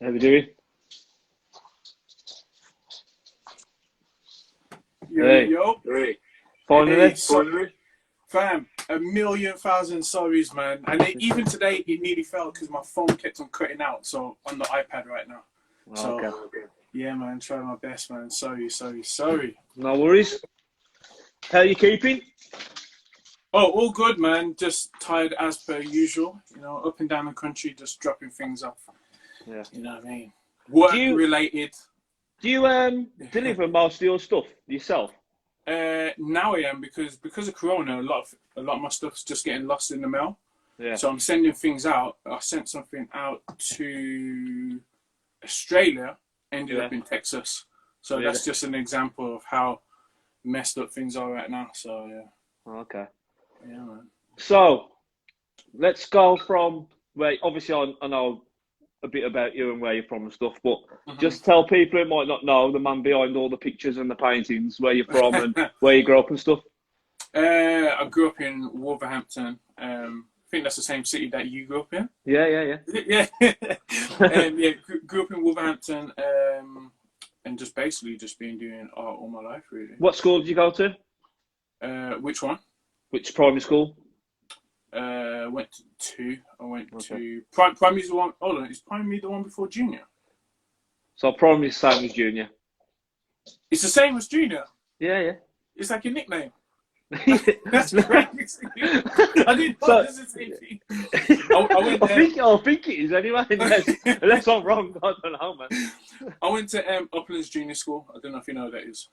How we doing? Yo, Hey, yo. Hey, finally? sorry. Fam, a million thousand sorries, man. And even today, it nearly fell because my phone kept on cutting out. So on the iPad right now. So, Okay. yeah, man, trying my best, man. Sorry. No worries. How you keeping? Oh, all good, man. Just tired as per usual. You know, up and down the country, just dropping things off. Yeah. You know what I mean? Work Do you related. do you deliver most of your stuff yourself? Now I am because of Corona, a lot of my stuff's just getting lost in the mail. Yeah. So I'm sending things out. I sent something out to Australia, ended up in Texas. So Really? that's just an example of how messed up things are right now. So Okay. yeah, man. So let's go from where. Obviously, I know a bit about you and where you're from and stuff, but just tell people who might not know the man behind all the pictures and the paintings, where you're from and where you grew up and stuff. I grew up in Wolverhampton. I think that's the same city that you grew up in. Yeah. Yeah. Grew up in Wolverhampton, and just basically just been doing art all my life, really. What school did you go to? Which one? Which primary school? Went to two. I went Okay. to primary's the one. Hold on, is primary the one before junior? So primary is the same as junior. It's the same as junior. Yeah. It's like your nickname. That's crazy. I didn't know this is the same thing. I went there. I think it is anyway. Unless I'm wrong, I don't know, man. I went to Uplands Junior School. I don't know if you know what that is.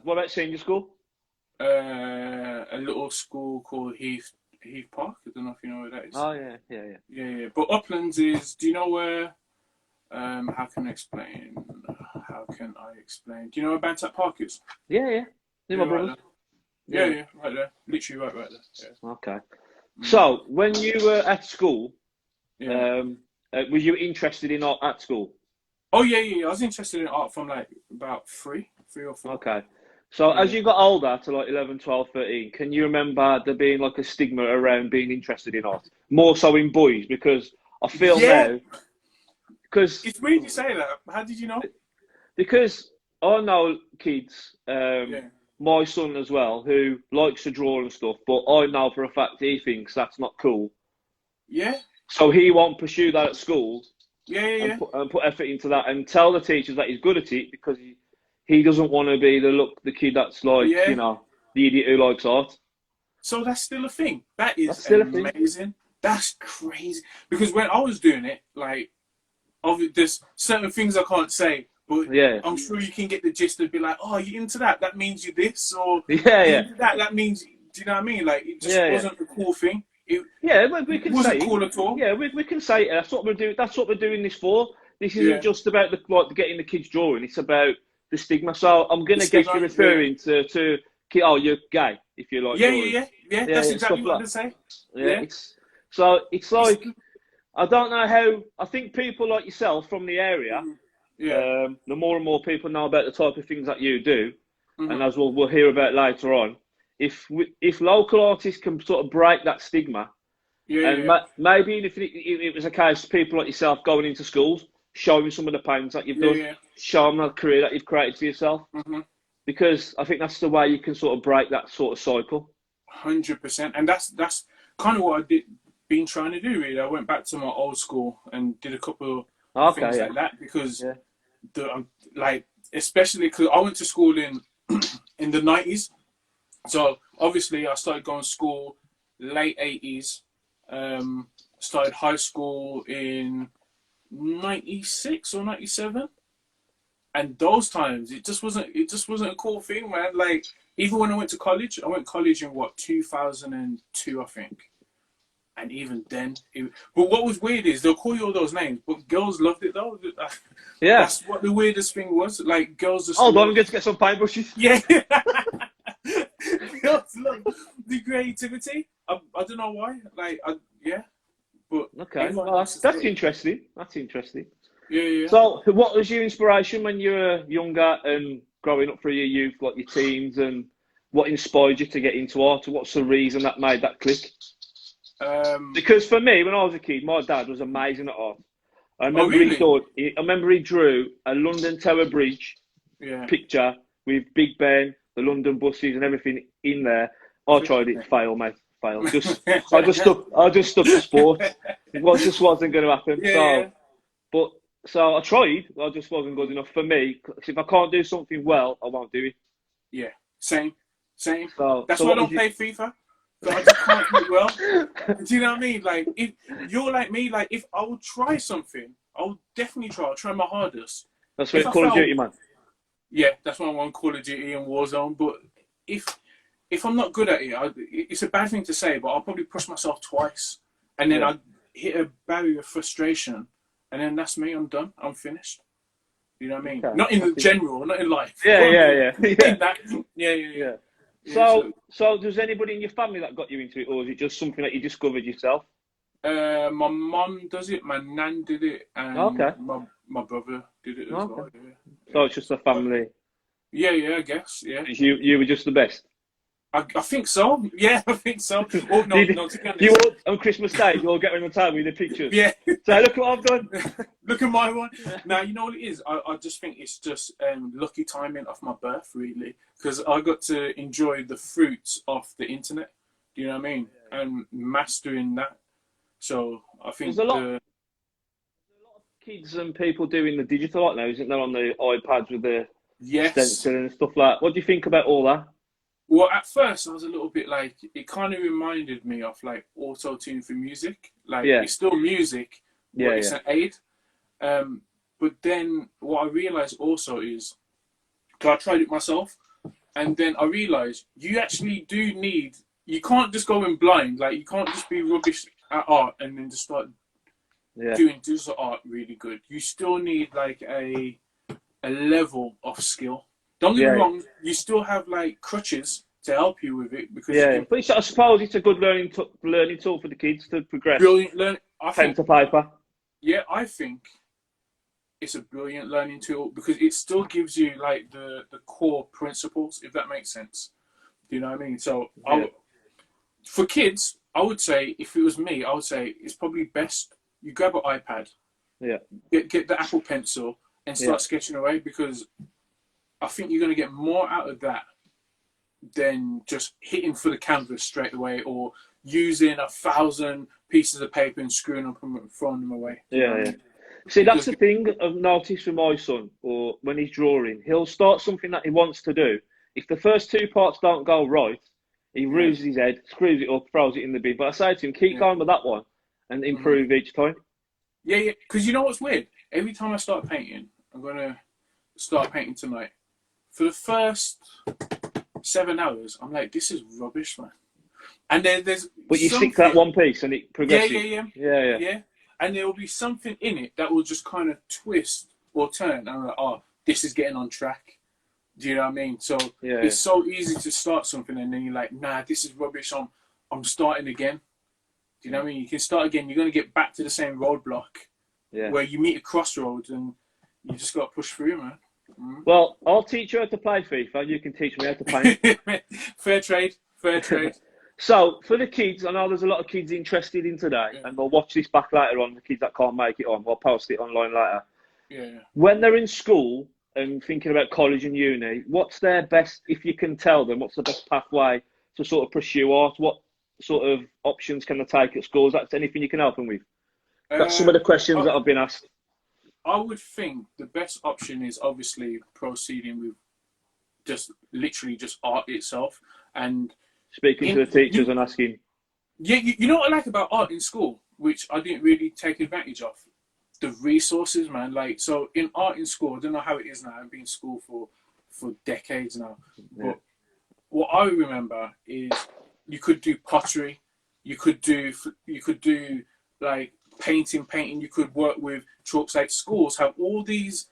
What about senior school? A little school called Heath Park. I don't know if you know where that is. Oh yeah. Yeah. But Uplands is. Do you know where? How can I explain? Do you know where Bantat Park is? Yeah. My brothers. Right yeah, right there. Literally right there. Yeah. Okay. So when you were at school, were you interested in art at school? Oh yeah. I was interested in art from like about three or four. Okay. So as you got older to like 11, 12, 13, can you remember there being like a stigma around being interested in art? More so in boys, because I feel now, because it's weird you say that. How did you know? Because I know kids, my son as well, who likes to draw and stuff, but I know for a fact he thinks that's not cool. Yeah. So he won't pursue that at school. Yeah. And put effort into that and tell the teachers that he's good at it because he doesn't want to be the kid that's like, the idiot who likes art. So that's still a thing. That is still amazing. That's crazy. Because when I was doing it, like, there's certain things I can't say, but I'm sure you can get the gist of be like, oh, you into that? That means you this, or into that means. Do you know what I mean? Like, it just wasn't a cool thing. We can wasn't say cool at all. Yeah, we can say it. That's what we're doing. That's what we're doing this for. This isn't just about getting the kids drawing. It's about the stigma. So I'm gonna guess you're referring to you're gay if you like. Yeah. That's exactly what I'm gonna say. It's like I don't know how. I think people like yourself from the area. The more and more people know about the type of things that you do, and as we'll hear about later on, if local artists can sort of break that stigma, maybe if it was a case of people like yourself going into schools, showing some of the paintings that you've done, showing the career that you've created for yourself, because I think that's the way you can sort of break that sort of cycle. 100%, and that's kind of what been trying to do. Really, I went back to my old school and did a couple of things like that because especially because I went to school in the 90s. So obviously I started going to school late 80s. Started high school in 96 or 97. And those times it just wasn't a cool thing, man. Like, even when I went college in 2002, I think. And even then, but what was weird is they'll call you all those names, but girls loved it though. Yeah, that's what the weirdest thing was. Like, girls just hold on, I'm going to get some paintbrushes. Yeah, girls love the creativity. I don't know why. Like, but okay, well, that's interesting. That's interesting. Yeah. So, what was your inspiration when you were younger and growing up through your youth, like your teens, and what inspired you to get into art? What's the reason that made that click? Because for me, when I was a kid, my dad was amazing at art. I Oh, remember really? I remember he drew a London Tower Bridge Yeah. picture with Big Ben, the London buses, and everything in there. I tried it, fail, mate, fail. I just stuck to sport. Just wasn't going to happen. Yeah. So I tried. I just wasn't good enough for me. 'Cause if I can't do something well, I won't do it. Yeah. Same. So That's so why I what don't was play FIFA. But I just can't do it well. Do you know what I mean? Like, if you're like me, like, if I will try something, I'll definitely try. I'll try my hardest. That's If where I Call of fail, Duty, man. yeah, that's why I want Call of Duty and Warzone. But if I'm not good at it, it's a bad thing to say, but I'll probably push myself twice, and then I hit a barrier of frustration, and then that's me. I'm done. I'm finished. You know what I mean? Okay. Not in the general, not in life. Yeah. In that, yeah. So does anybody in your family that got you into it, or is it just something that you discovered yourself? My mum does it, my nan did it, and my brother did it as well. Yeah. So it's just a family. Yeah, I guess. Yeah. You were just the best. I think so. Yeah, I think so. Oh, no, to be honest. You all, on Christmas Day, you all get on the table with the pictures. Yeah. So look what I've done. Look at my one. Now, you know what it is? I just think it's just lucky timing of my birth, really, because I got to enjoy the fruits of the internet. Do you know what I mean? And mastering that. So I think there's a lot of kids and people doing the digital right now, isn't there, on the iPads with the stencil and stuff like that. What do you think about all that? Well, at first I was a little bit like, it kind of reminded me of like auto-tune for music. Like, it's still music, but it's an aid. But then what I realized also is, because I tried it myself, and then I realized you actually do need, you can't just go in blind. Like, you can't just be rubbish at art and then just start doing digital art really good. You still need like a level of skill. Don't get me wrong, you still have like crutches to help you with it, because but I suppose it's a good learning tool for the kids to progress. Brilliant learning. Pen to paper. Yeah, I think it's a brilliant learning tool because it still gives you like the core principles, if that makes sense. Do you know what I mean? So for kids, I would say, if it was me, I would say it's probably best you grab an iPad, get the Apple Pencil and start sketching away, because I think you're going to get more out of that than just hitting for the canvas straight away, or using 1,000 pieces of paper and screwing up and throwing them away. See, that's the thing I've noticed with my son, or when he's drawing, he'll start something that he wants to do. If the first two parts don't go right, he loses his head, screws it up, throws it in the bin. But I say to him, keep going with that one and improve each time. Yeah, because you know what's weird? Every time I start painting, I'm going to start painting tonight. For the first 7 hours, I'm like, this is rubbish, man. And then there's But you stick to that one piece and it progresses. Yeah. And there will be something in it that will just kind of twist or turn. And I'm like, oh, this is getting on track. Do you know what I mean? So it's so easy to start something and then you're like, nah, this is rubbish. I'm starting again. Do you know what I mean? You can start again. You're going to get back to the same roadblock where you meet a crossroads and you just got to push through, man. Well, I'll teach you how to play FIFA. You can teach me how to paint. Fair trade. So, for the kids, I know there's a lot of kids interested in today, and they'll watch this back later on, the kids that can't make it on. We'll post it online later. When they're in school and thinking about college and uni, what's their best, if you can tell them, what's the best pathway to sort of pursue art? What sort of options can they take at schools? That's anything you can help them with? That's some of the questions that I've been asked. I would think the best option is obviously proceeding with literally just art itself, and speaking to the teachers and asking. Yeah, you know what I like about art in school, which I didn't really take advantage of? The resources, man. Like, so in art in school, I don't know how it is now. I've been in school for decades now. But what I remember is you could do pottery, you could do like painting. You could work with chalks. Like, schools have all these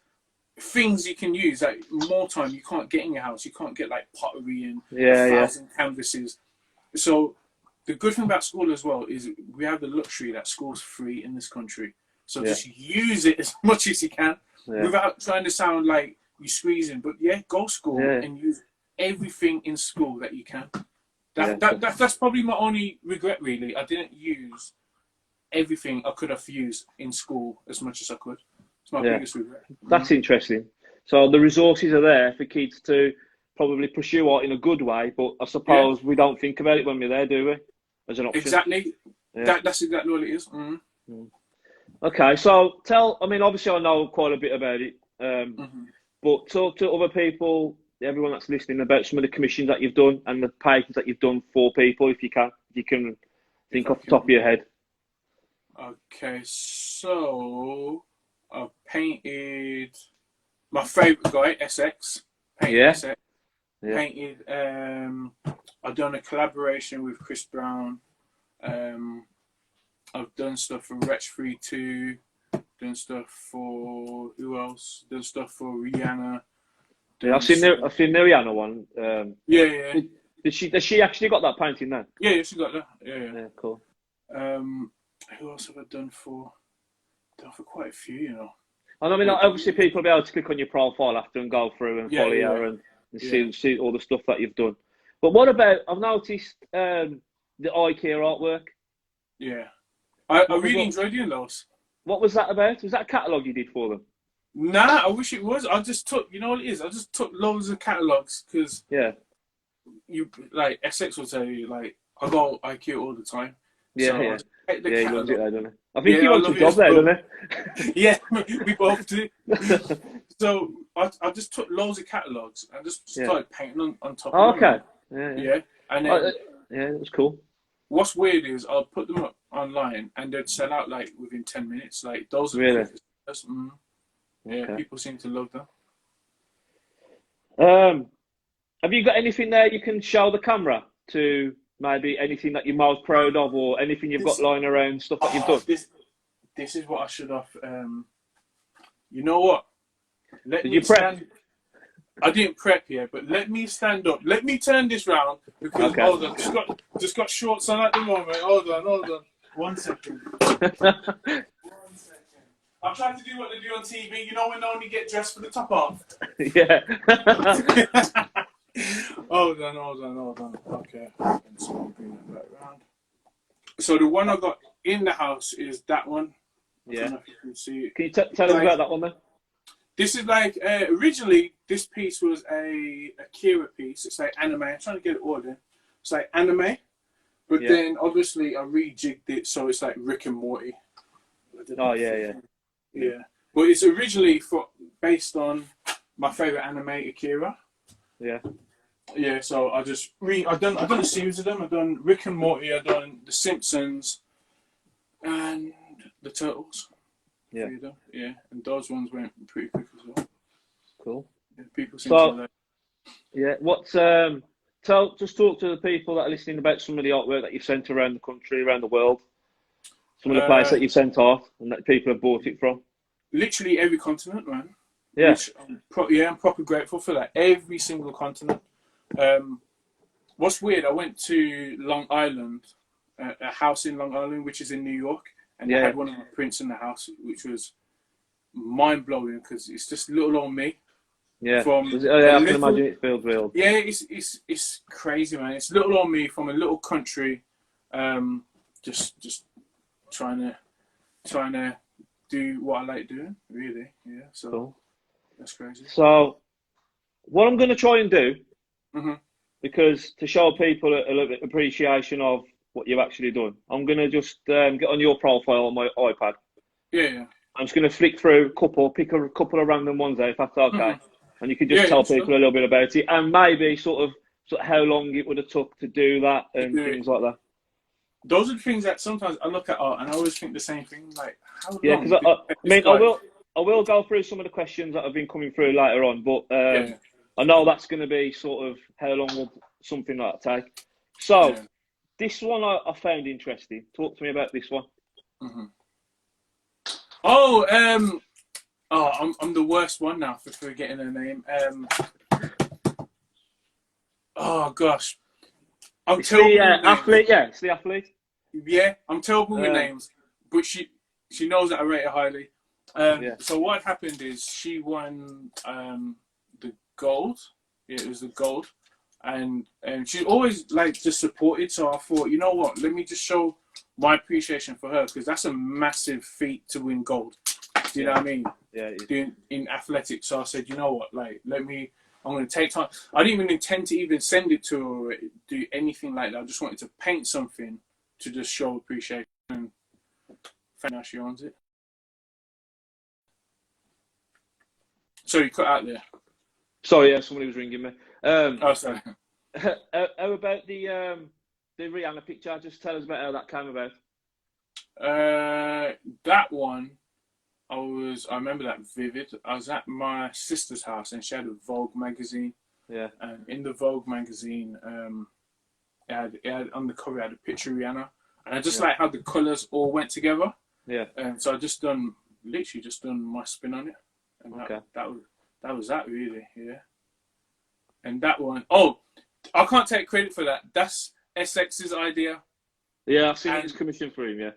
things you can use. Like, more time you can't get in your house. You can't get like pottery and 1,000 canvases. So the good thing about school as well is we have the luxury that school's free in this country. So just use it as much as you can without trying to sound like you're squeezing. But go school and use everything in school that you can. That's probably my only regret, really. I didn't use everything I could have used in school as much as I could. It's my biggest regret. That's interesting. So the resources are there for kids to probably pursue art in a good way, but I suppose we don't think about it when we're there, do we? As an option. Exactly. Yeah. That's exactly what it is. Okay, so obviously I know quite a bit about it, but talk to other people, everyone that's listening, about some of the commissions that you've done and the paintings that you've done for people, if you can think off the top of your head. Okay, so I painted my favourite guy, SX. SX. Yeah. Painted. I've done a collaboration with Chris Brown. I've done stuff for Wretch 32. Done stuff for who else? Done stuff for Rihanna. Yeah, I've seen the Rihanna one. Yeah. Has she actually got that painting now? Yeah, she got that. Yeah, cool. Who else have I done for? Done for quite a few, you know. And I mean, obviously, people will be able to click on your profile after and go through and follow you and see all the stuff that you've done. But what about? I've noticed the IKEA artwork. Yeah, I really enjoyed doing those. What was that about? Was that a catalogue you did for them? Nah, I wish it was. I just took, you know what it is? I just took loads of catalogues because you like Essex will tell you like I go IKEA all the time. Yeah, so he loves it there, doesn't he? I think he wants a job there, doesn't he? Yeah, we both do. So I just took loads of catalogues and just started painting on top of them. Okay. Yeah. And then, it was cool. What's weird is I'll put them up online and they'd sell out like within 10 minutes. Like those are really. Yeah, people seem to love them. Have you got anything there you can show the camera to? Maybe anything that you're most proud of, or anything you've got lying around, stuff that you've done. This is what I should have. You know what? Did you prep? I didn't prep yet, but let me stand up. Let me turn this round because hold on, just got shorts on at the moment. Hold on. 1 second. 1 second. I'm trying to do what they do on TV. You know when they only get dressed for the top half. Yeah. Hold on. Okay. So bring that back around. So the one I got in the house is that one. I don't know if you can see it. Can you tell us about that one, then? This is like originally this piece was a Akira piece. It's like anime. I'm trying to get it ordered. It's like anime, but then obviously I rejigged it so it's like Rick and Morty. Oh yeah. But it's originally based on my favorite anime, Akira. Yeah, so I've done a series of them. I've done Rick and Morty, I've done The Simpsons, and the Turtles. Yeah, and those ones went pretty quick as well. Cool. Yeah, people seem to like. Yeah, just talk to the people that are listening about some of the artwork that you've sent around the country, around the world. Some of the places that you've sent off and that people have bought it from. Literally every continent, man. Yeah. I'm proper grateful for that. Every single continent. What's weird, I went to Long Island, a house in Long Island, which is in New York, and they had one of my prints in the house, which was mind-blowing because it's just little old me. Yeah, I can imagine it feels real. Yeah, it's crazy, man. It's little old me from a little country, just trying to do what I like doing, really. Yeah, so cool. That's crazy. So, what I'm going to try and do, because to show people a little bit of appreciation of what you've actually done, I'm going to just get on your profile on my iPad. Yeah. I'm just going to flick through pick a couple of random ones there, if that's okay. And you can just tell people a little bit about it, and maybe sort of how long it would have took to do that and things like that. Those are the things that sometimes I look at art and I always think the same thing, like how long? Yeah, because I will go through some of the questions that have been coming through later on, but I know that's going to be sort of how long would something like that take. So this one I found interesting. Talk to me about this one. I'm the worst one now for forgetting her name. Oh gosh, it's the athlete. Yeah, it's the athlete. Yeah, I'm terrible with names, but she knows that I rate her highly. So what happened is she won the gold. Yeah, it was the gold, and she always like just supported. So I thought, you know what? Let me just show my appreciation for her, because that's a massive feat to win gold. Do you know what I mean? Yeah. Doing in athletics. So I said, you know what, like, I'm going to take time. I didn't even intend to even send it to her or do anything like that. I just wanted to paint something to just show appreciation. And now she owns it. So you cut out there. Sorry, yeah, somebody was ringing me. Oh, sorry. How about the Rihanna picture? Just tell us about how that came about. That one, I remember that vivid. I was at my sister's house and she had a Vogue magazine. Yeah. And in the Vogue magazine, it had on the cover, it had a picture of Rihanna. And I just like how the colours all went together. Yeah. And so I literally just done my spin on it. And that was that really, yeah. And that one, I can't take credit for that. That's SX's idea. Yeah, I've seen it was commissioned for him, yeah.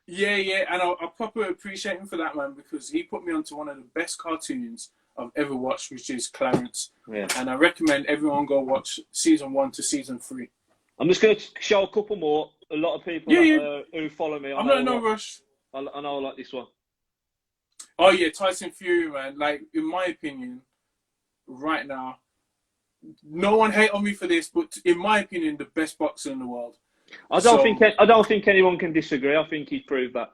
Yeah, and I properly appreciate him for that, man, because he put me onto one of the best cartoons I've ever watched, which is Clarence. Yeah. And I recommend everyone go watch season 1 to season 3. I'm just going to show a couple more. A lot of people who follow me. I'm not in no rush. I know I like this one. Oh, yeah, Tyson Fury, man. Like, in my opinion, right now, no one hate on me for this, but in my opinion, the best boxer in the world. I don't think anyone can disagree. I think he's proved that.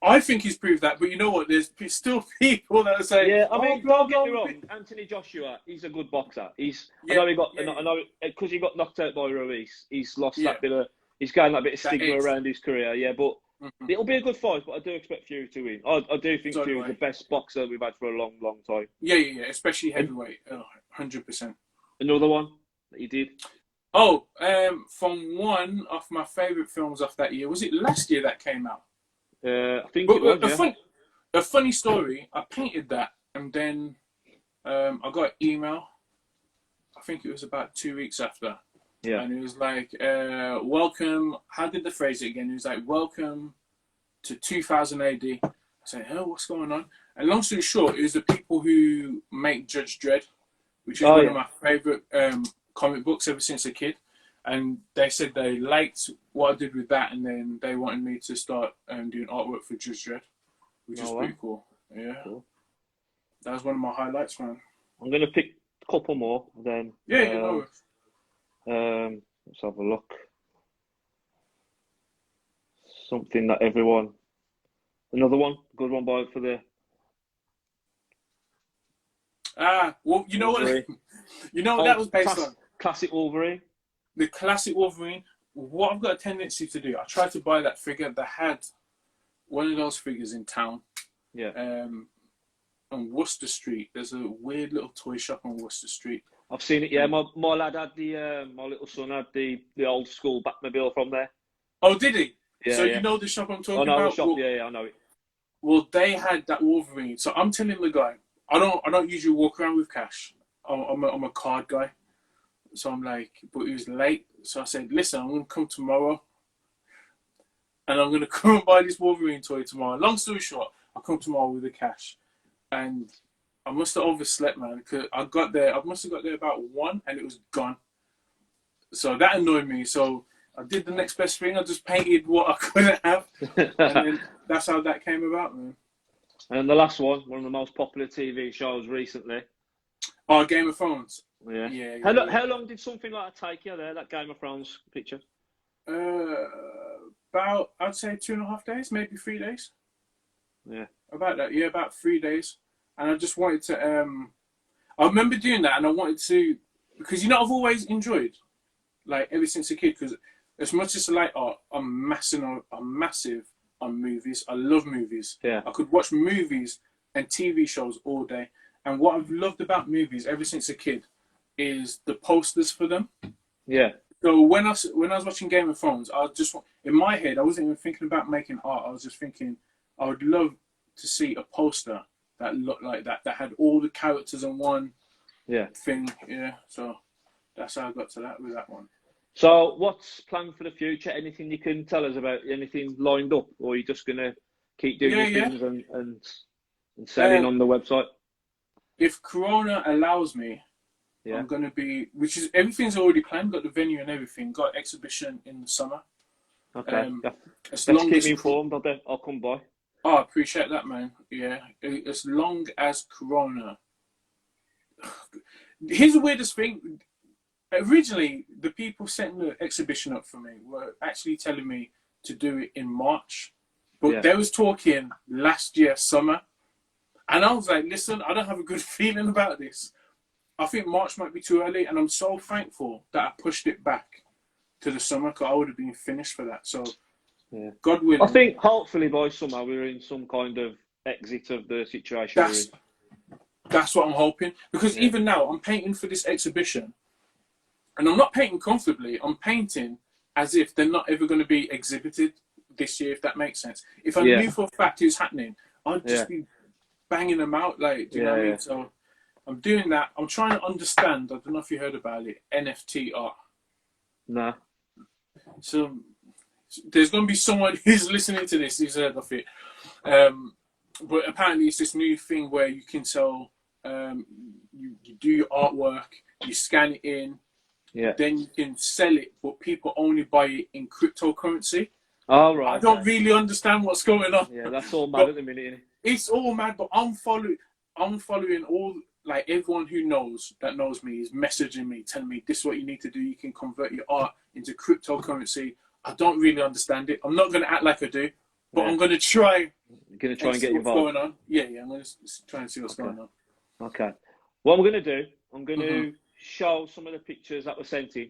I think he's proved that, but you know what? There's still people that are saying, "Yeah, I mean, don't get me wrong. Anthony Joshua, he's a good boxer. I know because he got knocked out by Ruiz. He's lost that bit of. He's gained that bit of stigma around his career. Yeah, but it'll be a good fight. But I do expect Fury to win. I do think Fury's the best boxer we've had for a long, long time. Yeah. Especially heavyweight, 100%. Another one that you did. Oh, from one of my favourite films of that year. Was it last year that came out? I think it was, a funny story, I painted that and then I got an email. I think it was about 2 weeks after. Yeah. And it was like, welcome. How did they phrase it again? It was like, welcome to 2000 AD. I said, what's going on? And long story short, it was the people who make Judge Dredd, which is one of my favourite comic books ever since a kid. And they said they liked what I did with that, and then they wanted me to start doing artwork for Judge Dredd, which is pretty cool. Yeah. Cool. That was one of my highlights, man. I'm going to pick a couple more then. Yeah, let's have a look. Something that everyone... Another one? Good one for the... Well, you know Wolverine. What? You know what that was based on? Classic Wolverine. The classic Wolverine. What I've got a tendency to do, I tried to buy that figure that had one of those figures in town. Yeah. On Worcester Street. There's a weird little toy shop on Worcester Street. I've seen it, yeah. My lad had my little son had the old school Batmobile from there. Oh, did he? Yeah. So you know the shop I'm talking about? I know about? the shop, yeah, I know it. Well, they had that Wolverine. So I'm telling the guy, I don't usually walk around with cash. I'm a card guy. So I'm like, but he was late. So I said, listen, I'm going to come tomorrow. And I'm going to come and buy this Wolverine toy tomorrow. Long story short, I come tomorrow with the cash. And I must have overslept, man. Because I must have got there about 1 and it was gone. So that annoyed me. So I did the next best thing. I just painted what I couldn't have. And then that's how that came about, man. And the last one of the most popular TV shows recently. Oh, Game of Thrones. Yeah. How long did something like that take you there, that Game of Thrones picture? About, I'd say 2.5 days, maybe 3 days. Yeah. About that, yeah, about 3 days. And I just wanted to, I remember doing that and I wanted to, because, you know, I've always enjoyed, like, ever since a kid, because as much as I like art, I'm massive on movies. I love movies. Yeah. I could watch movies and TV shows all day. And what I've loved about movies ever since a kid is the posters for them. Yeah. So when I was watching Game of Thrones, I just, in my head, I wasn't even thinking about making art. I was just thinking, I would love to see a poster that looked like that had all the characters in one thing. Yeah. So that's how I got to that with that one. So what's planned for the future? Anything you can tell us about? Anything lined up? Or are you just going to keep doing things and selling on the website? If Corona allows me, I'm going to be, everything's already planned, got the venue and everything, got exhibition in the summer. Okay. As Let's long keep as me informed. I'll come by. Oh, I appreciate that, man. Yeah, as long as Corona. Here's the weirdest thing. Originally, the people setting the exhibition up for me were actually telling me to do it in March, but they was talking last year summer, and I was like, listen, I don't have a good feeling about this. I think March might be too early, and I'm so thankful that I pushed it back to the summer, because I would have been finished for that. So, God willing. I think hopefully by summer we're in some kind of exit of the situation. That's what I'm hoping, because even now I'm painting for this exhibition, and I'm not painting comfortably. I'm painting as if they're not ever going to be exhibited this year, if that makes sense. If I knew for a fact it was happening, I'd just be banging them out. Like, do you know what I mean? So I'm doing that. I'm trying to understand. I don't know if you heard about it. NFT art. No. So there's going to be someone who's listening to this who's heard of it. But apparently it's this new thing where you can sell, you do your artwork, you scan it in, then you can sell it, but people only buy it in cryptocurrency. Oh, right. I don't really understand what's going on. Yeah, that's all mad at the minute, isn't it? It's all mad, but I'm following all, like, everyone who knows me is messaging me, telling me this is what you need to do. You can convert your art into cryptocurrency. I don't really understand it. I'm not going to act like I do, but I'm going to try. You're going to try and get involved. What's going on? Yeah, I'm going to try and see what's going on. Okay. What I'm going to do, I'm going to show some of the pictures that were sent in.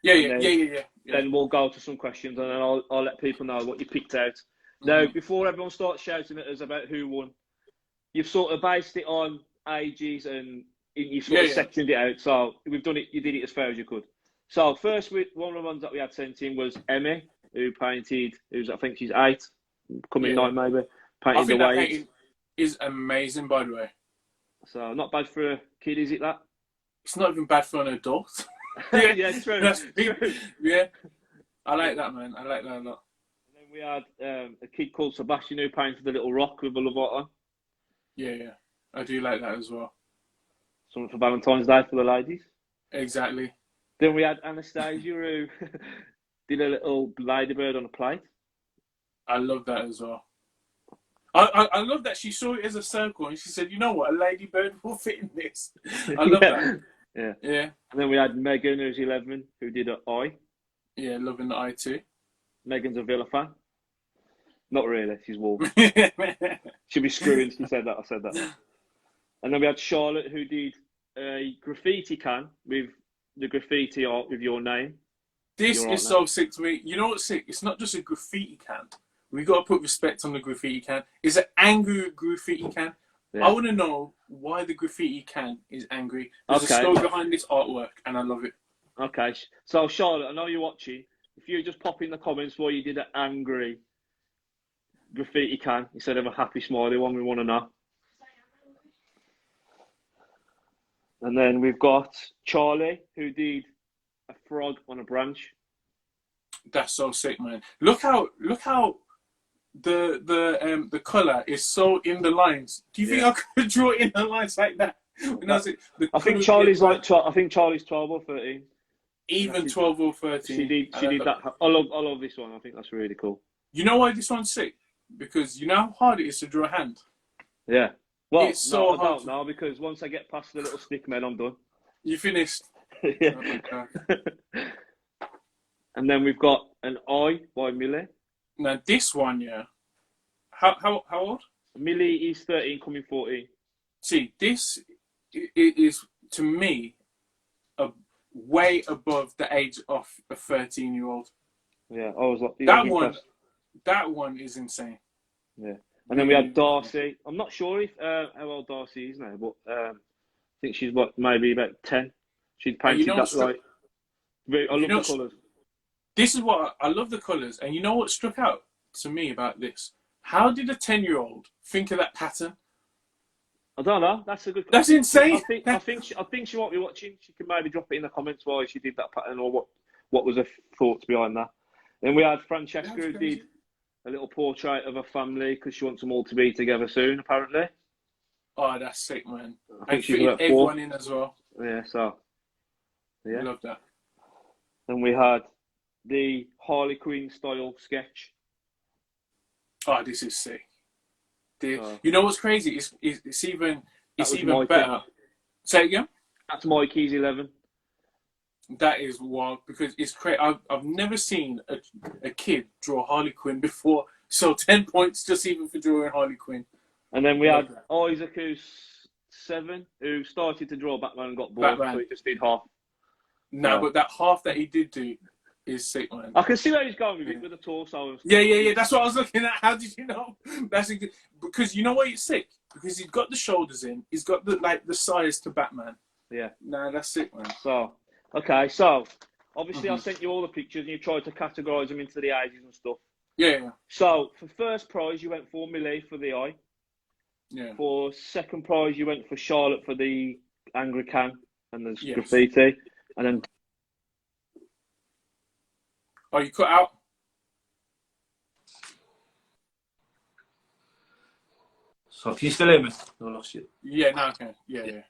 Yeah. Then we'll go to some questions, and then I'll let people know what you picked out. Now, before everyone starts shouting at us about who won, you've sort of based it on ages, and you sort of sectioned it out. So we've done it. You did it as fair as you could. So first, one of the ones that we had sent in was Emmy, who painted. I think she's 8, coming 9 maybe. Painted I think the that waves. painting is amazing, by the way. So not bad for a kid, is it? That it's not even bad for an adult. yeah, true. Yeah, I like that, man. I like that a lot. And then we had a kid called Sebastian who painted the little rock with a love heart on. Yeah, I do like that as well. Something for Valentine's Day for the ladies. Exactly. Then we had Anastasia who did a little ladybird on a plate. I love that as well. I love that she saw it as a circle and she said, you know what, a ladybird will fit in this. I love that. Yeah. And then we had Megan, who's 11, who did an eye. Yeah, loving the eye too. Megan's a Villa fan. Not really, she's Wolves. She'll be screwing, she said that, I said that. And then we had Charlotte, who did a graffiti can with the graffiti art with your name. This is so sick to me. You know what's sick? It's not just a graffiti can. We got to put respect on the graffiti can. It's an angry graffiti can. Yeah. I want to know why the graffiti can is angry. There's a story behind this artwork, and I love it. Okay. So, Charlotte, I know you're watching. If you just pop in the comments why you did an angry graffiti can instead of a happy smiley one, we want to know. And then we've got Charlie, who did a frog on a branch. That's so sick, man. Look how the colour is so in the lines. Do you think I could draw in the lines like that? I think Charlie's like 12. I think Charlie's 12 or 13. Even 12 or 13. She did that. I love this one. I think that's really cool. You know why this one's sick? Because you know how hard it is to draw a hand. Yeah. Well, it's so hard. I don't know, because once I get past the little Stigma, I'm done. You finished. Yeah. And then we've got an eye by Millie. Now this one, how old? Millie is 13, coming 14. See, this is to me way above the age of a 13-year-old. Yeah, I was like that one is insane. Yeah, and then we had Darcy. I'm not sure if how old Darcy is now, but I think she's maybe about 10. She'd painted that like. I love the colours. This is what I love, the colours, and you know what struck out to me about this? How did a 10-year-old think of that pattern? I don't know. That's a good. That's insane. I think she might be watching. She can maybe drop it in the comments why she did that pattern or what was her thoughts behind that. Then we had Francesca who did a little portrait of a family because she wants them all to be together soon, apparently. Oh, that's sick, man. I think she's fitting everyone in as well. Yeah, so. Yeah. I love that. Then we had the Harley Quinn style sketch. Oh, this is sick. You know what's crazy? It's even better. Say it again. That's Mikey's 11. That is wild because it's crazy. I've never seen a kid draw Harley Quinn before. So 10 points just even for drawing Harley Quinn. And then we had Isaac, who's 7, who started to draw Batman and got bored, so he just did half. No, but that half that he did do is sick, man. I can see where he's going with it, with the torso. Yeah. That's what I was looking at. How did you know? Because you know why it's sick? Because he's got the shoulders in. He's got the size to Batman. Yeah. No, that's sick, man. So, obviously I sent you all the pictures and you tried to categorise them into the ages and stuff. Yeah. So, for first prize, you went for Millie for the eye. Yeah. For second prize, you went for Charlotte for the angry can and the graffiti. And then... Oh, you cut out? So, can you still hear me? No, I lost you. Yeah, now I can. Yeah.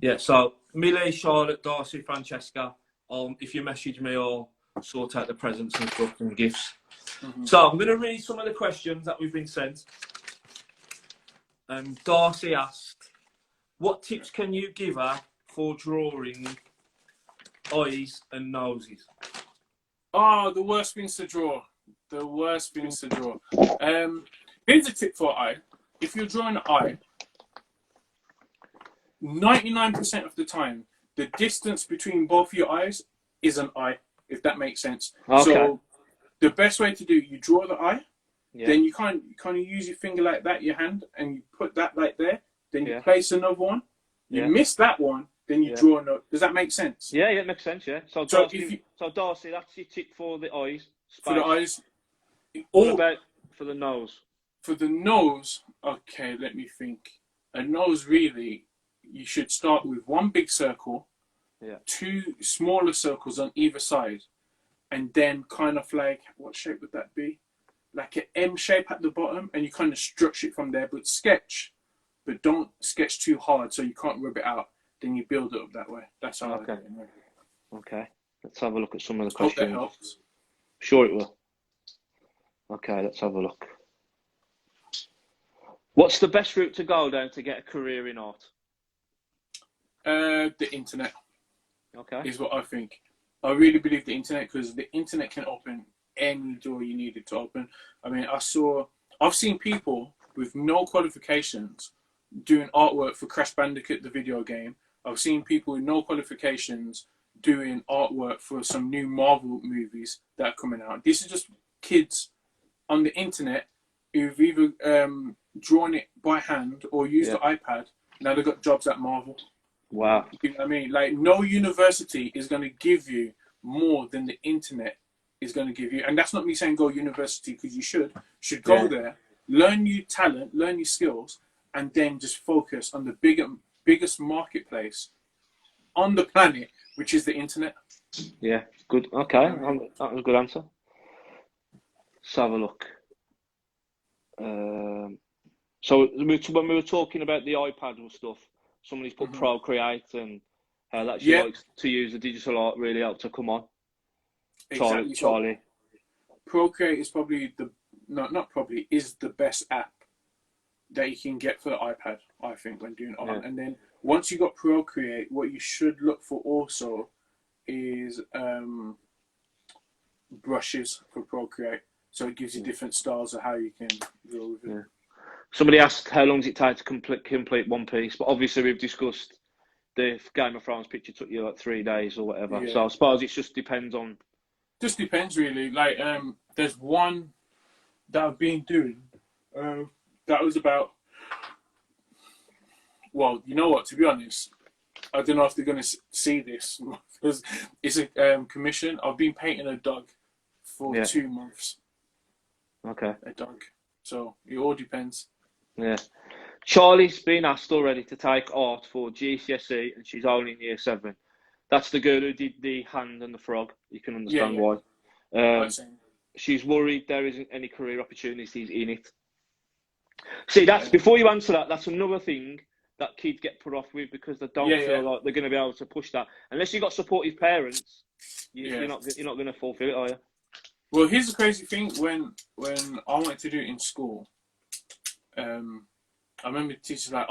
Yeah, so Millie, Charlotte, Darcy, Francesca. If you message me, I'll sort out the presents and stuff and gifts. So I'm going to read some of the questions that we've been sent. Darcy asked, what tips can you give her for drawing eyes and noses? Oh, the worst things to draw. Here's a tip for eye. If you're drawing an eye, 99% of the time, the distance between both your eyes is an eye, if that makes sense. Okay. So the best way to do, you draw the eye, then you kind of use your finger like that, your hand, and you put that like there, then you place another one. You miss that one, then you draw another. Does that make sense? Yeah, it makes sense, yeah. So Darcy, that's your tip for the eyes. Space. For the eyes. What about for the nose? For the nose, okay, let me think. A nose, really, you should start with one big circle, 2 smaller circles on either side, and then kind of like, what shape would that be? Like an M shape at the bottom, and you kind of structure it from there, but don't sketch too hard so you can't rub it out. Then you build it up that way. That's how I do it. Anyway. Okay, let's have a look at some of the questions. Hope that helps. Sure it will. Okay, let's have a look. What's the best route to go down to get a career in art? The internet. Okay. Is what I think. I really believe the internet, because the internet can open any door you need it to open. I mean, I've seen people with no qualifications doing artwork for Crash Bandicoot, the video game. I've seen people with no qualifications doing artwork for some new Marvel movies that are coming out. This is just kids on the internet who've either drawn it by hand or used the iPad. Now they've got jobs at Marvel. Wow. You know what I mean? Like, no university is going to give you more than the internet is going to give you. And that's not me saying go university, because you should go there, learn new talent, learn new skills, and then just focus on the biggest marketplace on the planet, which is the internet. Yeah, good. Okay, that was a good answer. Let's have a look. So when we were talking about the iPad and stuff, somebody's put Procreate and how that she likes to use the digital art really helped her come on. Exactly. Charlie. Procreate is probably is the best app that you can get for the iPad, I think, when doing art. And then once you got Procreate, what you should look for also is brushes for Procreate. So it gives you different styles of how you can draw with it. Yeah. Somebody asked how long does it take to complete one piece, but obviously we've discussed the Game of Thrones picture took you like 3 days or whatever. Yeah. So I suppose it just depends on. Just depends really. Like there's one that I've been doing. That was about. Well, you know what? To be honest, I don't know if they're going to see this because it's a commission. I've been painting a dog for 2 months. Okay. A dog. So it all depends. Yeah. Charlie's been asked already to take art for GCSE, and she's only in year 7. That's the girl who did the hand and the frog. You can understand why. She's worried there isn't any career opportunities in it. See, that's before you answer that. That's another thing that kids get put off with because they don't feel like they're going to be able to push that. Unless you've got supportive parents, you're not going to fulfil it, are you? Well, here's the crazy thing. When I wanted to do it in school, I remember teachers like,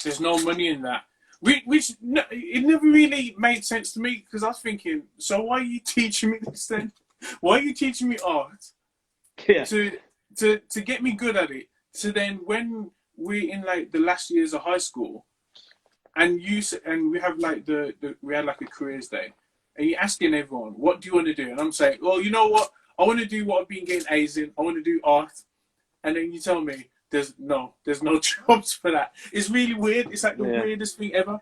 there's no money in that. Which it never really made sense to me, because I was thinking, so why are you teaching me this then? Why are you teaching me art? Yeah. To get me good at it. So then when we're in like the last years of high school, and we have like we had like a careers day, and you're asking everyone, what do you want to do? And I'm saying, well, you know what? I want to do what I've been getting A's in. I want to do art. And then you tell me, there's no jobs for that. It's really weird. It's like the weirdest thing ever.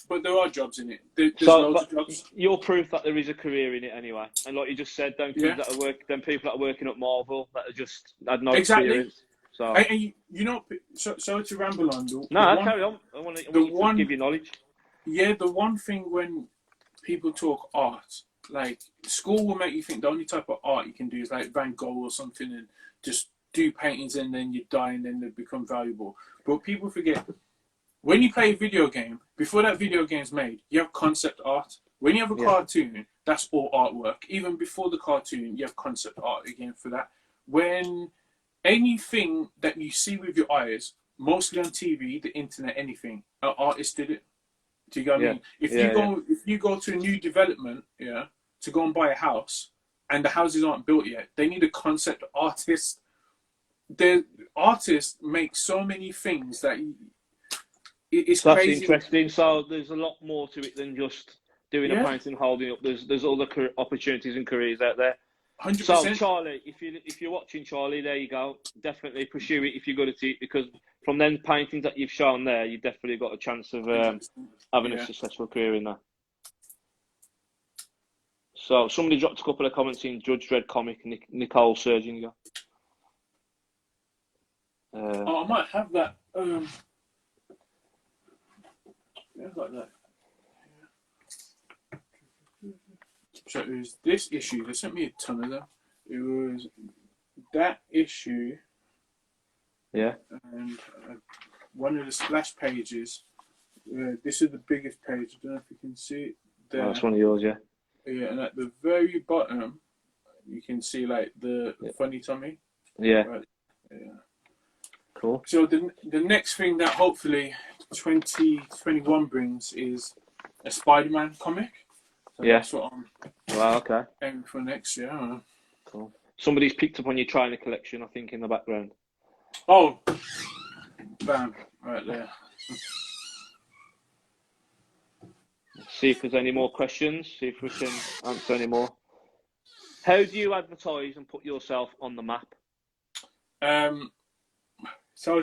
But there are jobs in it. There's loads of jobs. You're proof that there is a career in it anyway. And like you just said, them people that are working at Marvel that are just had no experience. So, and you know, so to ramble on. Carry on. I want to give you knowledge. Yeah, the one thing when people talk art, like school will make you think the only type of art you can do is like Van Gogh or something, and just do paintings and then you die and then they become valuable. But people forget, when you play a video game, before that video game's made, you have concept art. When you have a cartoon, that's all artwork. Even before the cartoon, you have concept art again for that. When anything that you see with your eyes, mostly on TV, the internet, anything, an artist did it. Do you get what I mean? If you go to a new development, to go and buy a house, and the houses aren't built yet, they need a concept artist. The artists make so many things that it's That's crazy. Interesting. So there's a lot more to it than just doing a painting, holding up. There's other opportunities and careers out there. 100%. So Charlie, if you're watching, Charlie, there you go. Definitely pursue it if you're good at it, because from them paintings that you've shown there, you've definitely got a chance of having a successful career in that. So somebody dropped a couple of comments in Judge Dredd comic, Nicole Surgeon. I might have that. Like that. So it was this issue. They sent me a ton of them. It was that issue. Yeah. And one of the splash pages. This is the biggest page. I don't know if you can see it there. Oh, that's one of yours, yeah. Yeah, and at the very bottom, you can see like the funny tummy. Yeah. Right. Yeah. Cool. So the next thing that hopefully 2021 brings is a Spider-Man comic. So that's what I'm aiming for next year. Cool. Somebody's picked up on your trainer collection, I think, in the background. Oh, bam, right there. See if there's any more questions. See if we can answer any more. How do you advertise and put yourself on the map? So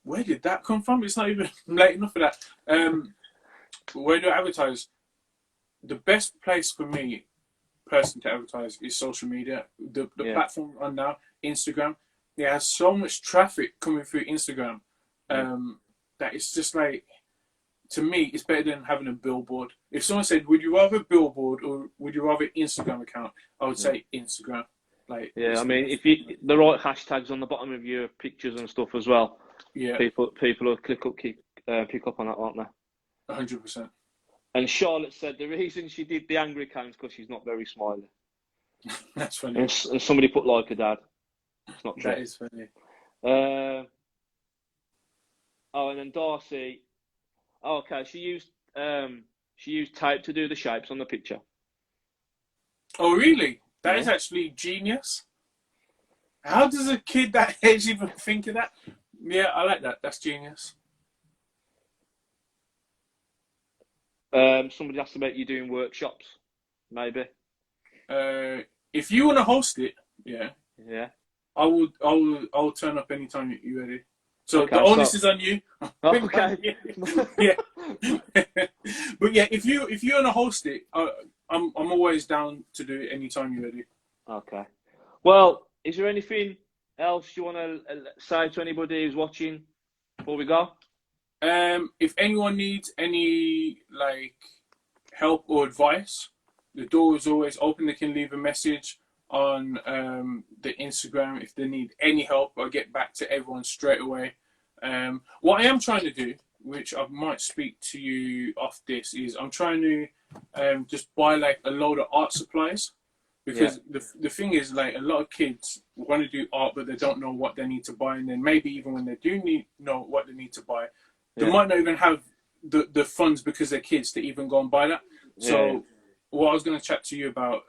where did that come from? It's not even late enough for that. Where do I advertise? The best place for me, personally, to advertise is social media. The platform on now, Instagram. It has so much traffic coming through Instagram that it's just like, to me, it's better than having a billboard. If someone said, would you rather a billboard or would you rather an Instagram account? I would say Instagram. Like, I mean, if you the right hashtags on the bottom of your pictures and stuff as well, people will pick up on that, aren't they? 100%. And Charlotte said the reason she did the angry account is because she's not very smiley. That's funny. And somebody put like a dad. It's not true. That is funny. And then Darcy. Oh, okay, she used tape to do the shapes on the picture. Oh, really? That is actually genius. How does a kid that age even think of that? Yeah, I like that. That's genius. Somebody asked about you doing workshops, maybe. If you want to host it, yeah, I will turn up anytime you're ready. So the onus is on you. Okay. Yeah. But yeah, if you want to host it, I'm always down to do it anytime you're ready. Okay. Well, is there anything else you want to say to anybody who's watching before we go? If anyone needs any help or advice, the door is always open. They can leave a message on the Instagram if they need any help. I'll get back to everyone straight away. What I am trying to do, which I might speak to you off this, is I'm trying to just buy like a load of art supplies, because the thing is, like, a lot of kids want to do art, but they don't know what they need to buy, and then maybe even when they do know what they need to buy, they might not even have the funds because they're kids to even go and buy that. So what I was going to chat to you about,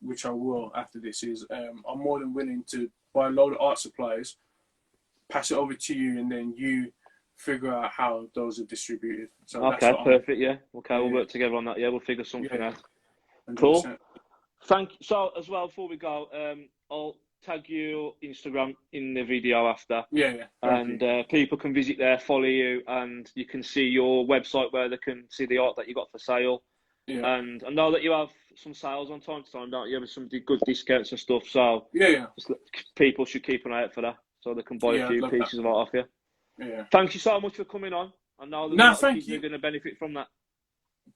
which I will after this, is I'm more than willing to buy a load of art supplies, pass it over to you, and then you figure out how those are distributed. So okay, perfect. Okay, we'll work together on that. We'll figure something out. 100%. Cool. So as well, before we go, I'll tag your Instagram in the video after. And people can visit there, follow you, and you can see your website where they can see the art that you got for sale. And I know that you have some sales on time to time, don't you? Have some good discounts and stuff. So people should keep an eye out for that, so they can buy a few pieces of art off you. Thank you so much for coming on. I know that you're going to benefit from that.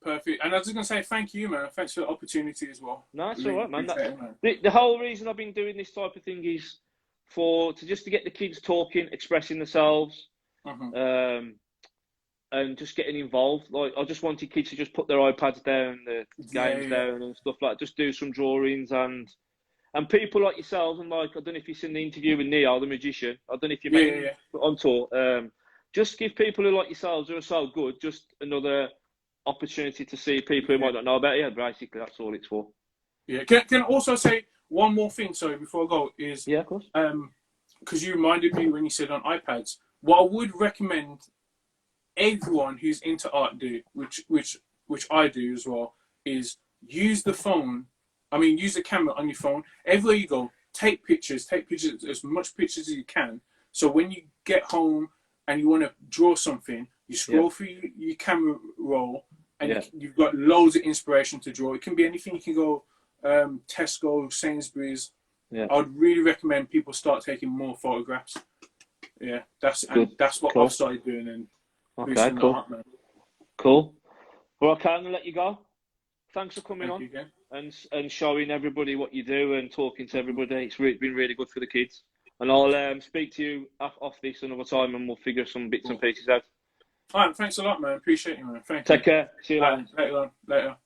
Perfect. And I was just going to say thank you, man. Thanks for the opportunity as well. No, it's all right, man. The whole reason I've been doing this type of thing is just to get the kids talking, expressing themselves, and just getting involved. Like, I just wanted kids to just put their iPads down, the games down and stuff like that. Just do some drawings and people like yourselves, and like, I don't know if you've seen the interview with Neo, the magician. I don't know if you met him on tour. Just give people who like yourselves, who are so good, just another opportunity to see people who might not know about it. Basically, that's all it's for. Can I also say one more thing, sorry, before I go, is of course. Because you reminded me when you said on iPads, what I would recommend everyone who's into art do, which I do as well, is use the phone. I mean, use the camera on your phone. Everywhere you go, take pictures as much pictures as you can. So when you get home and you want to draw something, you scroll through your camera roll, and you've got loads of inspiration to draw. It can be anything. You can go Tesco, Sainsbury's. I would really recommend people start taking more photographs. That's what I've started doing. And okay, cool. Art, man. Cool. Well, okay, I'm gonna let you go. Thanks for coming on and showing everybody what you do and talking to everybody. It's been really good for the kids. And I'll speak to you off this another time, and we'll figure some bits and pieces out. All right, thanks a lot, man. Appreciate you, man. Thank you. Take care. See you later. Later.